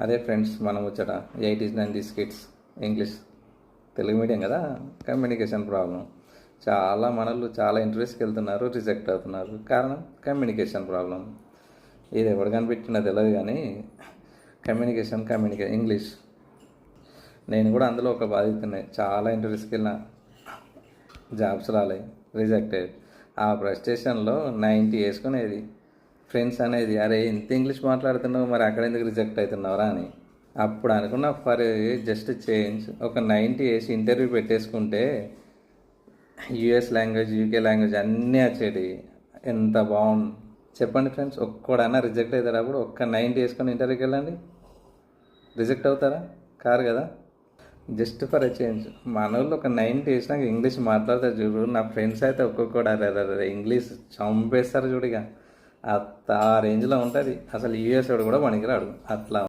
అదే ఫ్రెండ్స్ మనం వచ్చట 80s 90s kids English Telugu medium కదా. కమ్యూనికేషన్ ప్రాబ్లం చాలా మనలు చాలా ఇంటర్వ్యూస్కి వెళ్తున్నారు, రిజెక్ట్ అవుతున్నారు. కారణం కమ్యూనికేషన్ ప్రాబ్లం. ఇది ఎవరు కనిపెట్టినా తెలియదు కానీ కమ్యూనికేషన్ ఇంగ్లీష్. నేను కూడా అందులో ఒక బాధితున్నాయి. చాలా ఇంటర్వ్యూస్కి వెళ్ళిన జాబ్స్ రాలే, రిజెక్టెడ్. ఆ ఫ్రస్ట్రేషన్లో 90 వేసుకునేది. ఫ్రెండ్స్ అనేది అరే ఇంత ఇంగ్లీష్ మాట్లాడుతున్నావు, మరి అక్కడ ఎందుకు రిజెక్ట్ అవుతున్నావురా అని. అప్పుడు అనుకున్న ఫర్ జస్ట్ చేంజ్ ఒక 90 వేసి ఇంటర్వ్యూ పెట్టేసుకుంటే యూఎస్ లాంగ్వేజ్, యూకే లాంగ్వేజ్ అన్నీ వచ్చేటి. ఎంత బాగుంది చెప్పండి ఫ్రెండ్స్. ఒక్కడైనా రిజెక్ట్ అవుతారా? అప్పుడు ఒక్క 90 వేసుకొని ఇంటర్వ్యూకి వెళ్ళండి, రిజెక్ట్ అవుతారా? కారు కదా. జస్ట్ ఫర్ ఎ చేంజ్ మన వాళ్ళు ఒక 90 వేసినాక ఇంగ్లీష్ మాట్లాడతారు చూడు. నా ఫ్రెండ్స్ అయితే ఒక్కొక్కడు అరే ఇంగ్లీష్ చంపేస్తారు చూడిగా. ఆ రేంజ్లో ఉంటుంది. అసలు యూఎస్ వాడు కూడా పనికిరాడు అట్లా.